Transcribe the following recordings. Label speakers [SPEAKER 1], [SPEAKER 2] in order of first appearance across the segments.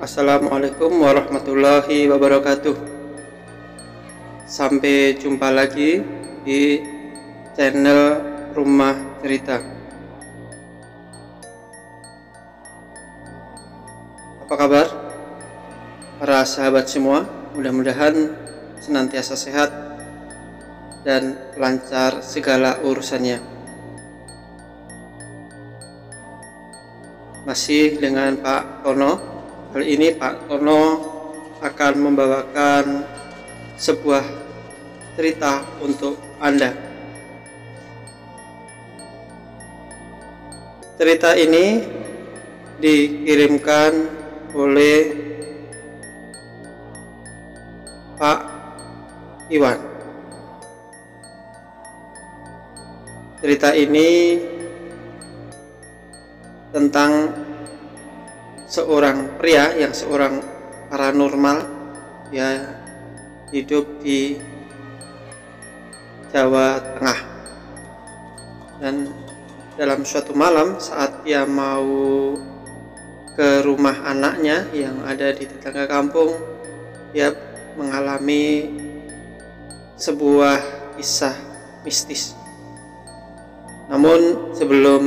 [SPEAKER 1] Assalamualaikum warahmatullahi wabarakatuh. Sampai jumpa lagi di channel Rumah Cerita. Apa kabar para sahabat semua? Mudah-mudahan senantiasa sehat dan lancar segala urusannya. Masih dengan Pak Tono. Kali ini Pak Tono akan membawakan sebuah cerita untuk Anda. Cerita ini dikirimkan oleh Pak Iwan. Cerita ini tentang seorang pria yang seorang paranormal, ya, hidup di Jawa Tengah. Dan dalam suatu malam saat dia mau ke rumah anaknya yang ada di tetangga kampung, dia mengalami sebuah kisah mistis. Namun sebelum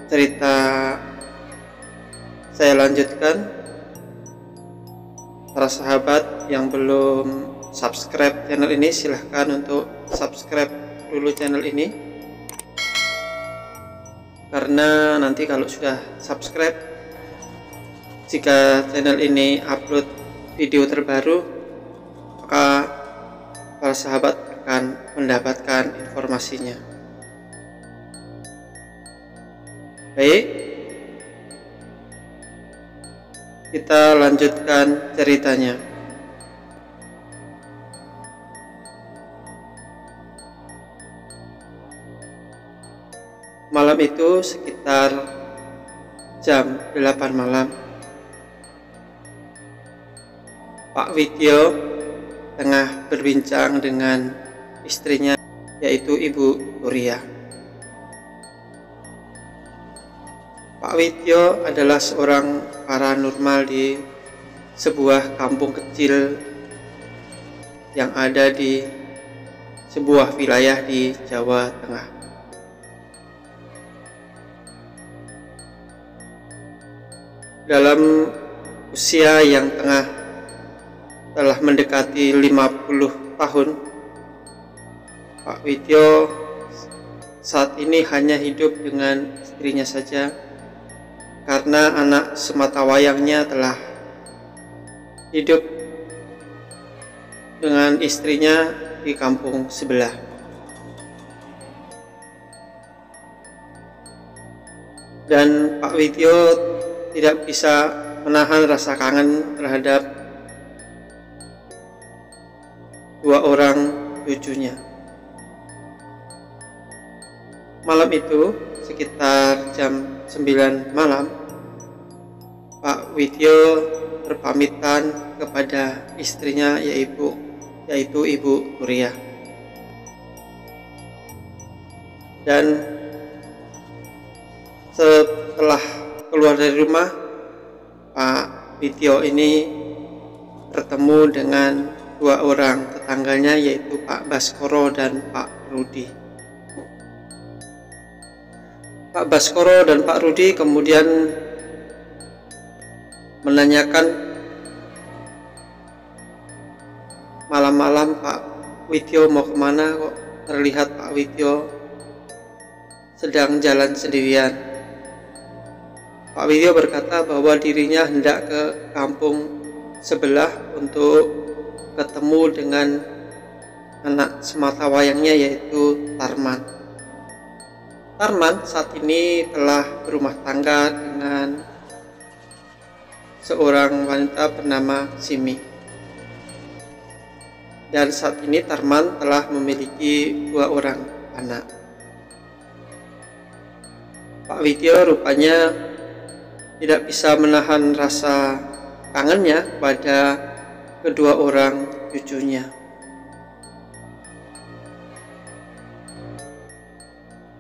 [SPEAKER 1] cerita saya lanjutkan, para sahabat yang belum subscribe channel ini silahkan untuk subscribe dulu channel ini, karena nanti kalau sudah subscribe, jika channel ini upload video terbaru, maka para sahabat akan mendapatkan informasinya. Baik, kita lanjutkan ceritanya. Malam itu sekitar jam 8 malam, Pak Widyo tengah berbincang dengan istrinya, yaitu Ibu Nuria. Pak Widyo adalah seorang paranormal di sebuah kampung kecil yang ada di sebuah wilayah di Jawa Tengah. Dalam usia yang telah mendekati 50 tahun, Pak Widyo saat ini hanya hidup dengan istrinya saja, karena anak sematawayangnya telah hidup dengan istrinya di kampung sebelah. Dan Pak Widyo tidak bisa menahan rasa kangen terhadap dua orang cucunya. Malam itu sekitar jam 9 malam, Pak Widyo berpamitan kepada istrinya, yaitu Ibu Nuria. Dan setelah keluar dari rumah, Pak Widyo ini bertemu dengan dua orang tetangganya, yaitu Pak Baskoro dan Pak Rudi. Pak Baskoro dan Pak Rudi kemudian menanyakan, malam-malam Pak Widyo mau kemana, kok terlihat Pak Widyo sedang jalan sendirian. Pak Widyo berkata bahwa dirinya hendak ke kampung sebelah untuk ketemu dengan anak sematawayangnya, yaitu Tarman. Tarman saat ini telah berumah tangga dengan seorang wanita bernama Simi. Dan saat ini Tarman telah memiliki dua orang anak. Pak Widyo rupanya tidak bisa menahan rasa kangennya pada kedua orang cucunya.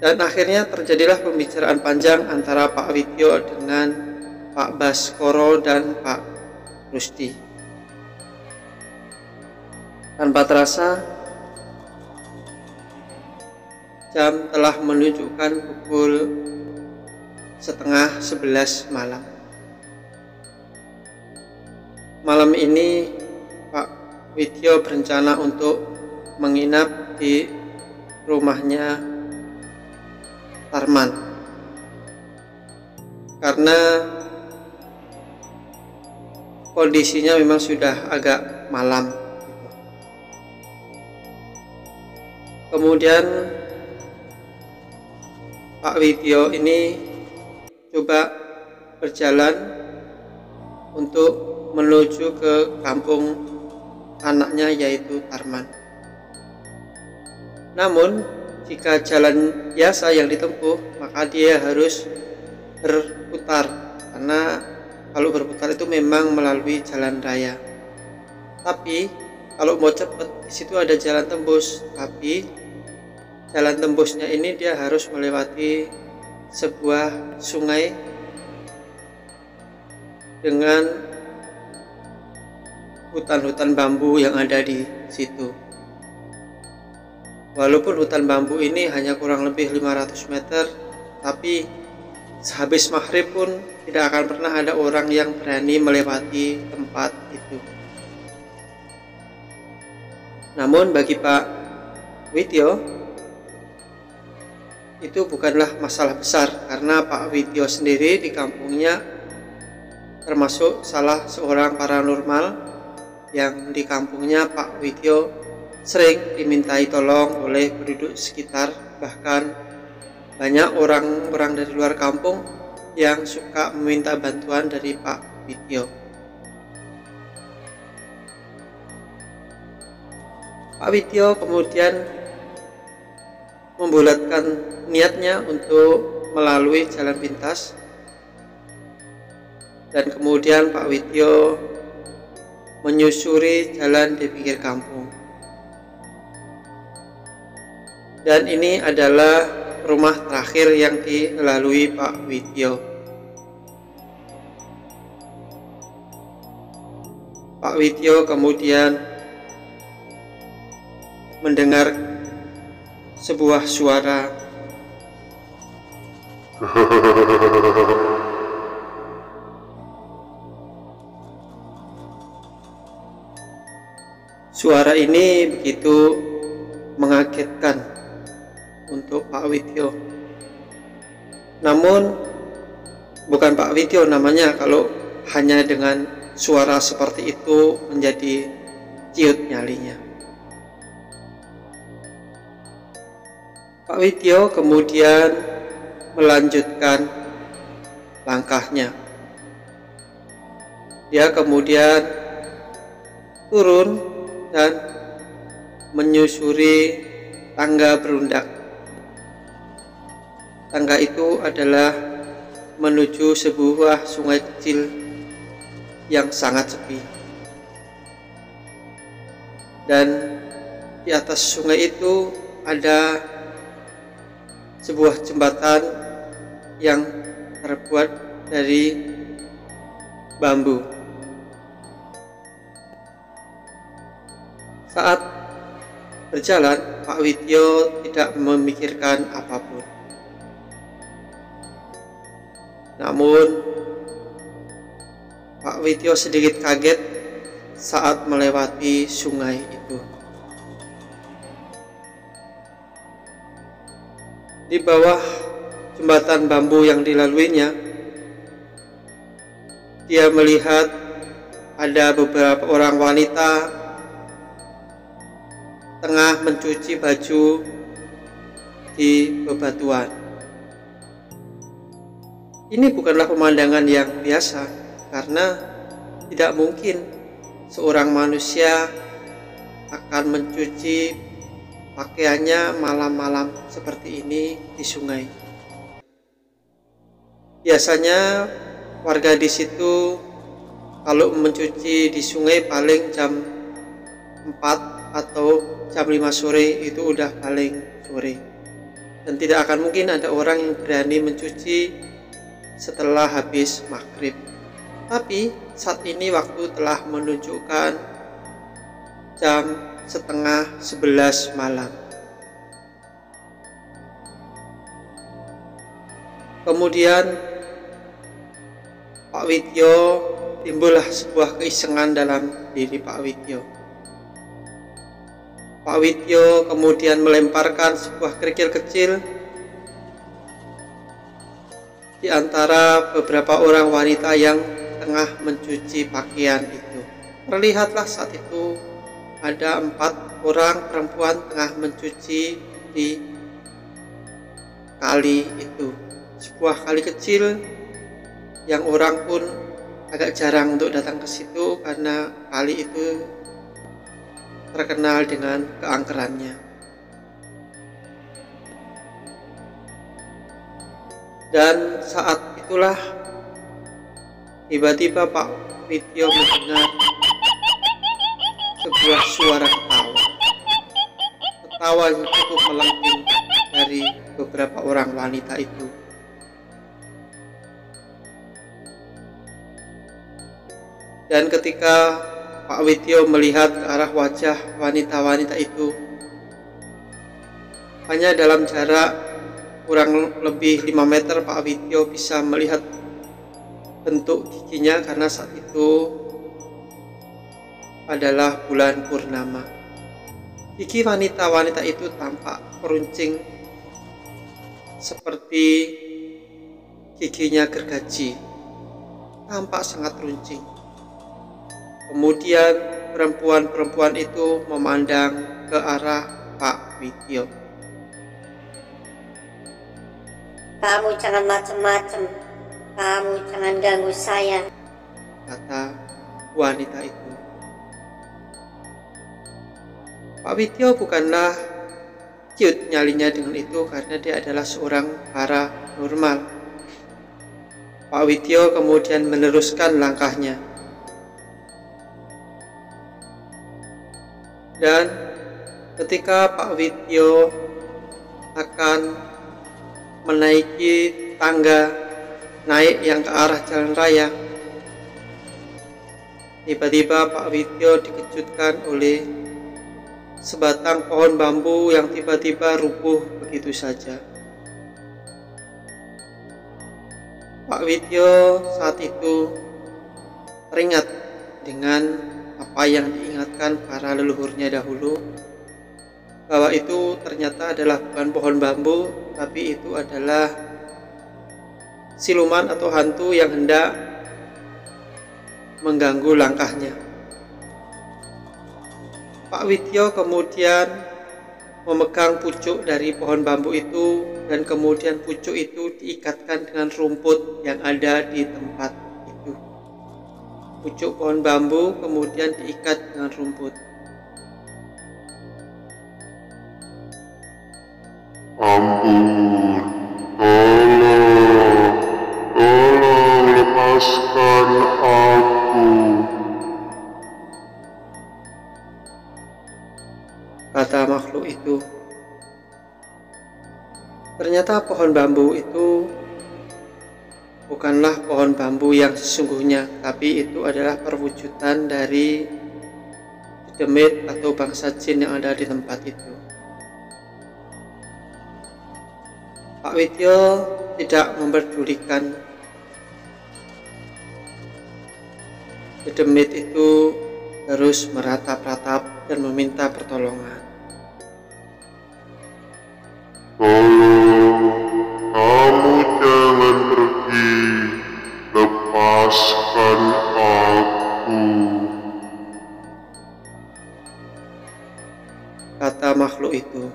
[SPEAKER 1] Dan akhirnya terjadilah pembicaraan panjang antara Pak Widyo dengan Pak Baskoro dan Pak Rusdi. Tanpa terasa, jam telah menunjukkan pukul 10:30 malam. Malam ini Pak Widyo berencana untuk menginap di rumahnya Tarman karena kondisinya memang sudah agak malam. Kemudian Pak Widyo ini coba berjalan untuk menuju ke kampung anaknya yaitu Tarman. Namun jika jalan biasa yang ditempuh, maka dia harus berputar, karena kalau berputar itu memang melalui jalan raya. Tapi kalau mau cepat, di situ ada jalan tembus, tapi jalan tembusnya ini dia harus melewati sebuah sungai dengan hutan-hutan bambu yang ada di situ. Walaupun hutan bambu ini hanya kurang lebih 500 meter, tapi sehabis maghrib pun tidak akan pernah ada orang yang berani melewati tempat itu. Namun bagi Pak Widyo itu bukanlah masalah besar, karena Pak Widyo sendiri di kampungnya termasuk salah seorang paranormal yang di kampungnya Pak Widyo sering dimintai tolong oleh penduduk sekitar, bahkan banyak orang-orang dari luar kampung yang suka meminta bantuan dari Pak Widyo. Pak Widyo kemudian membulatkan niatnya untuk melalui jalan pintas, dan kemudian Pak Widyo menyusuri jalan di pinggir kampung. Dan ini adalah rumah terakhir yang dilalui Pak Widyo. Pak Widyo kemudian mendengar sebuah suara. Suara ini begitu mengagetkan untuk Pak Widyo. Namun bukan Pak Widyo namanya kalau hanya dengan suara seperti itu menjadi ciut nyalinya. Pak Widyo kemudian melanjutkan langkahnya. Dia kemudian turun dan menyusuri tangga berundak. Tangga itu adalah menuju sebuah sungai kecil yang sangat sepi. Dan di atas sungai itu ada sebuah jembatan yang terbuat dari bambu. Saat berjalan, Pak Widyo tidak memikirkan apapun. Namun Pak Widyo sedikit kaget saat melewati sungai itu. Di bawah jembatan bambu yang dilaluinya, dia melihat ada beberapa orang wanita tengah mencuci baju di bebatuan. Ini bukanlah pemandangan yang biasa, karena tidak mungkin seorang manusia akan mencuci pakaiannya malam-malam seperti ini di sungai. Biasanya warga di situ kalau mencuci di sungai paling jam 4 atau jam 5 sore, itu udah paling sore. Dan tidak akan mungkin ada orang yang berani mencuci setelah habis maghrib. Tapi saat ini waktu telah menunjukkan jam setengah 11 malam. Kemudian Pak Widyo, timbullah sebuah keisengan dalam diri Pak Widyo. Pak Widyo kemudian melemparkan sebuah kerikil kecil di antara beberapa orang wanita yang tengah mencuci pakaian itu. Terlihatlah saat itu ada 4 orang perempuan tengah mencuci di kali itu, sebuah kali kecil yang orang pun agak jarang untuk datang ke situ karena kali itu terkenal dengan keangkerannya. Dan saat itulah tiba-tiba Pak Widyo mendengar sebuah suara ketawa yang cukup melengking dari beberapa orang wanita itu. Dan ketika Pak Widyo melihat ke arah wajah wanita-wanita itu, hanya dalam jarak kurang lebih 5 meter Pak Widyo bisa melihat bentuk giginya karena saat itu adalah bulan purnama. Gigi wanita-wanita itu tampak meruncing seperti giginya gergaji, tampak sangat runcing. Kemudian perempuan-perempuan itu memandang ke arah Pak Widyo.
[SPEAKER 2] "Kamu jangan macam-macam, kamu jangan ganggu saya,"
[SPEAKER 1] kata wanita itu. Pak Widyo bukanlah cute nyalinya dengan itu karena dia adalah seorang paranormal. Pak Widyo kemudian meneruskan langkahnya. Dan ketika Pak Widyo akan menaiki tangga naik yang ke arah jalan raya, tiba-tiba Pak Widyo dikejutkan oleh sebatang pohon bambu yang tiba-tiba rubuh begitu saja. Pak Widyo saat itu teringat dengan apa yang diingatkan para leluhurnya dahulu, bahwa itu ternyata adalah bukan pohon bambu, tapi itu adalah siluman atau hantu yang hendak mengganggu langkahnya. Pak Widyo kemudian memegang pucuk dari pohon bambu itu, dan kemudian pucuk itu diikatkan dengan rumput yang ada di tempat itu. Pucuk pohon bambu kemudian diikat dengan rumput.
[SPEAKER 3] "Ampun, tolong lepaskan aku,"
[SPEAKER 1] kata makhluk itu. Ternyata pohon bambu itu bukanlah pohon bambu yang sesungguhnya, tapi itu adalah perwujudan dari demit atau bangsa jin yang ada di tempat itu. Pak Widyo tidak memperdulikan demit itu, terus meratap-ratap dan meminta pertolongan.
[SPEAKER 3] "Tolong, kamu jangan pergi, lepaskan aku,"
[SPEAKER 1] kata makhluk itu.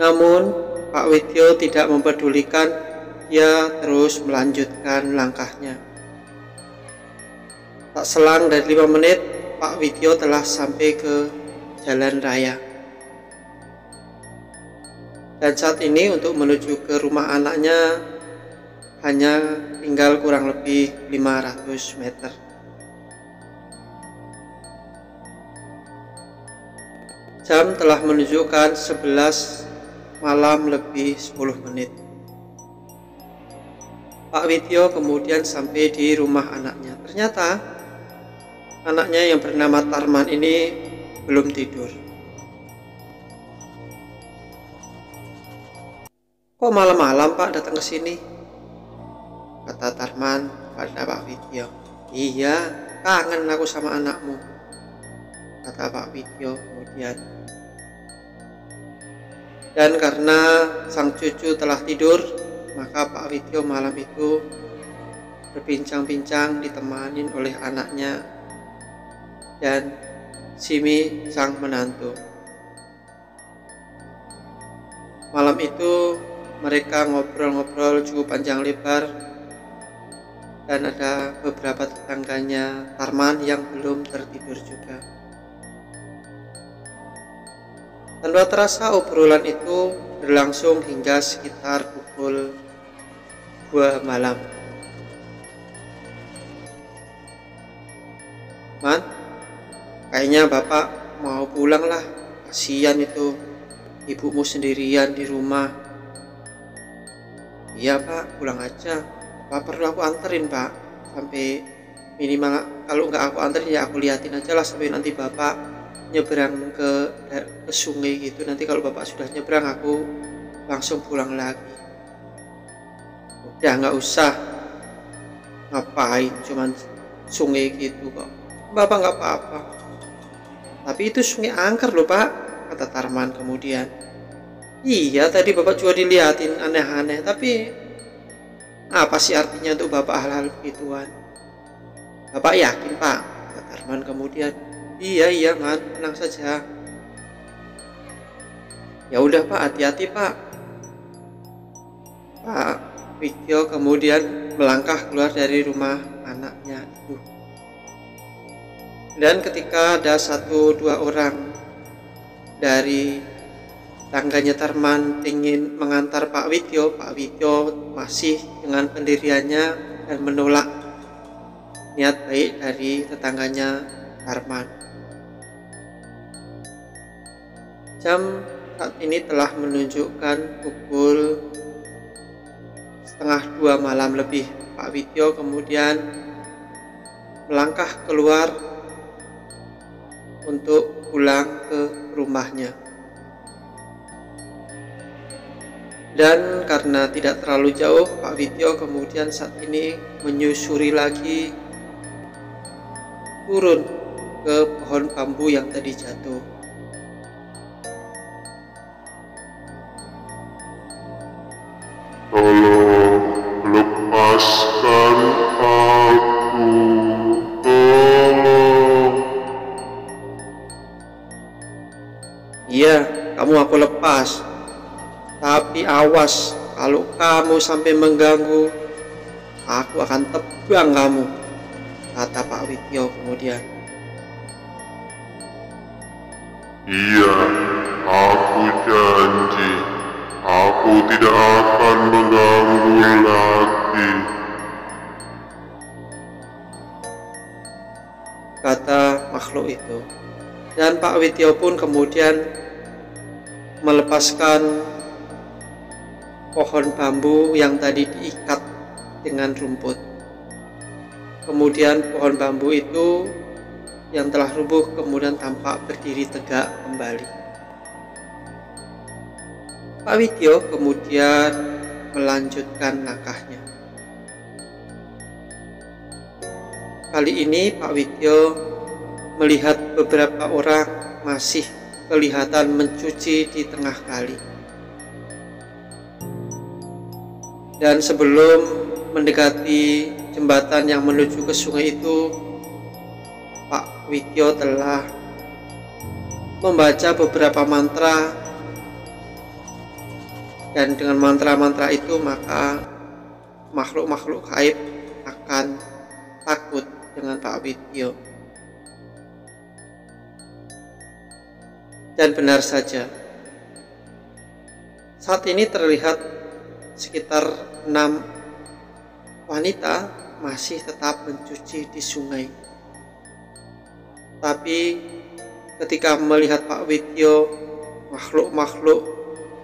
[SPEAKER 1] Namun Pak Widyo tidak memperdulikan, dia terus melanjutkan langkahnya. Tak selang dari 5 menit, Pak Widyo telah sampai ke jalan raya. Dan saat ini untuk menuju ke rumah anaknya hanya tinggal kurang lebih 500 meter. Jam telah menunjukkan 11 malam lebih 10 menit. Pak Widyo kemudian sampai di rumah anaknya. Ternyata anaknya yang bernama Tarman ini belum tidur. "Kok malam-malam Pak datang ke sini?" kata Tarman pada Pak Widyo. "Iya, kangen aku sama anakmu," kata Pak Widyo kemudian. Dan karena sang cucu telah tidur, maka Pak Widyo malam itu berbincang-bincang ditemanin oleh anaknya dan Simi sang menantu. Malam itu mereka ngobrol-ngobrol cukup panjang lebar, dan ada beberapa tetangganya Tarman yang belum tertidur juga. Tanpa terasa obrolan itu berlangsung hingga sekitar pukul 2 malam. "Man, kayaknya Bapak mau pulang lah. Kasihan itu ibumu sendirian di rumah." "Iya Pak, pulang aja. Apa perlu aku anterin Pak? Sampai minimal kalau nggak aku anterin ya aku liatin aja lah sampai nanti Bapak nyebrang ke sungai gitu. Nanti kalau Bapak sudah nyebrang aku langsung pulang lagi." "Udah nggak usah, ngapain cuman sungai gitu kok. Bapak nggak apa-apa." "Tapi itu sungai angker loh Pak," kata Tarman kemudian. "Iya tadi Bapak juga diliatin aneh-aneh, tapi apa sih artinya untuk Bapak hal-hal begituan?" "Bapak yakin Pak?" kata Tarman kemudian. Iya Man, tenang saja." "Ya udah Pak, hati-hati Pak." Pak Widyo kemudian melangkah keluar dari rumah anaknya itu. Dan ketika ada 1-2 orang dari tangganya Tarman ingin mengantar Pak Widyo masih dengan pendiriannya dan menolak niat baik dari tetangganya Tarman. Jam saat ini telah menunjukkan pukul 1:30 malam lebih. Pak Widyo kemudian melangkah keluar untuk pulang ke rumahnya. Dan karena tidak terlalu jauh, Pak Widyo kemudian saat ini menyusuri lagi turun ke pohon bambu yang tadi jatuh.
[SPEAKER 3] Tolong lepaskan aku, tolong.
[SPEAKER 1] "Iya, kamu aku lepas. Tapi awas, kalau kamu sampai mengganggu, aku akan tebang kamu," kata Pak Widyo kemudian.
[SPEAKER 3] Iya, aku janji, aku tidak akan mengganggu lagi,
[SPEAKER 1] kata makhluk itu. Dan Pak Widyo pun kemudian melepaskan pohon bambu yang tadi diikat dengan rumput. Kemudian pohon bambu itu yang telah rubuh kemudian tampak berdiri tegak kembali. Pak Widyo kemudian melanjutkan langkahnya. Kali ini Pak Widyo melihat beberapa orang masih kelihatan mencuci di tengah kali. Dan sebelum mendekati jembatan yang menuju ke sungai itu, Pak Widyo telah membaca beberapa mantra, dan dengan mantra-mantra itu maka makhluk-makhluk gaib akan takut dengan Pak Widyo. Dan benar saja, saat ini terlihat sekitar 6 wanita masih tetap mencuci di sungai. Tapi ketika melihat Pak Widyo, makhluk-makhluk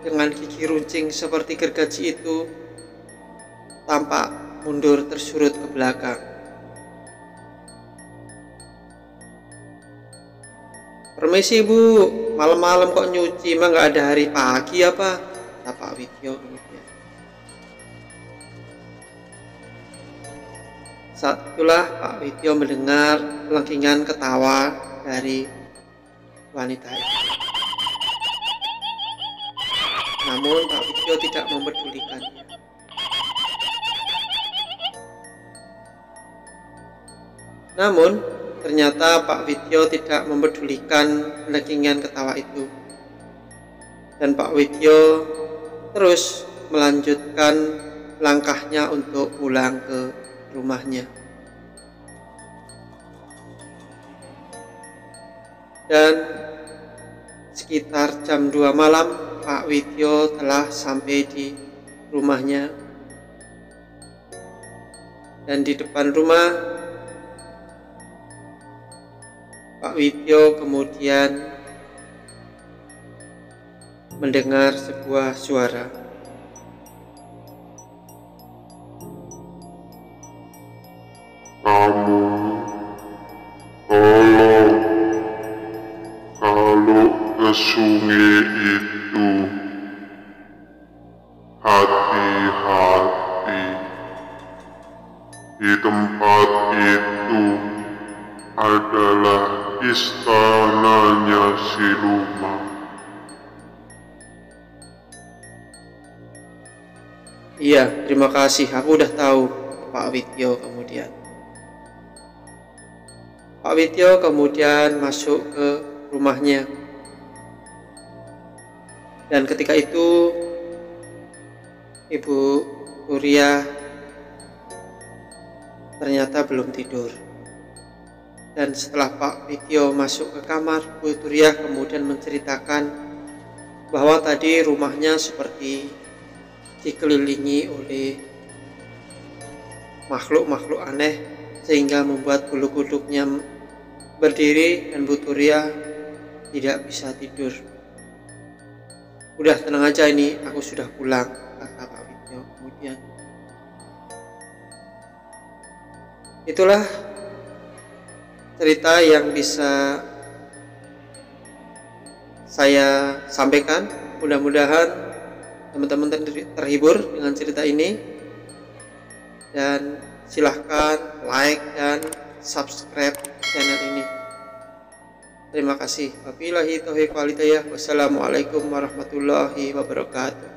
[SPEAKER 1] dengan gigi runcing seperti gergaji itu tampak mundur tersurut ke belakang. "Permisi Bu, malam-malam kok nyuci, emang nggak ada hari pagi apa?" kata Pak Widyo kemudian. Saat itulah Pak Widyo mendengar lengkingan ketawa dari wanita itu. Namun Pak Widyo tidak mempedulikannya. Namun ternyata Pak Widyo tidak mempedulikan lengkingan ketawa itu. Dan Pak Widyo terus melanjutkan langkahnya untuk pulang ke rumahnya. Dan sekitar jam 2 malam Pak Widyo telah sampai di rumahnya. Dan di depan rumah Pak Widyo kemudian mendengar sebuah suara.
[SPEAKER 3] Kamu, tolong, kalau ke sungai itu, hati-hati. Di tempat itu adalah istananya siluman.
[SPEAKER 1] "Iya, terima kasih, aku udah tahu," Pak Widyo kemudian. Pak Widyo kemudian masuk ke rumahnya. Dan ketika itu Ibu Turiah ternyata belum tidur. Dan setelah Pak Widyo masuk ke kamar, Bu Turiah kemudian menceritakan bahwa tadi rumahnya seperti dikelilingi oleh makhluk-makhluk aneh sehingga membuat bulu kuduknya berdiri dan Bu Turiah tidak bisa tidur. "Udah tenang aja, ini aku sudah pulang," kata Pak Widyo kemudian. Itulah cerita yang bisa saya sampaikan. Mudah-mudahan teman-teman terhibur dengan cerita ini, dan silahkan like dan subscribe channel ini. Terima kasih. Wabillahi taufiq wal hidayah. Wassalamualaikum warahmatullahi wabarakatuh.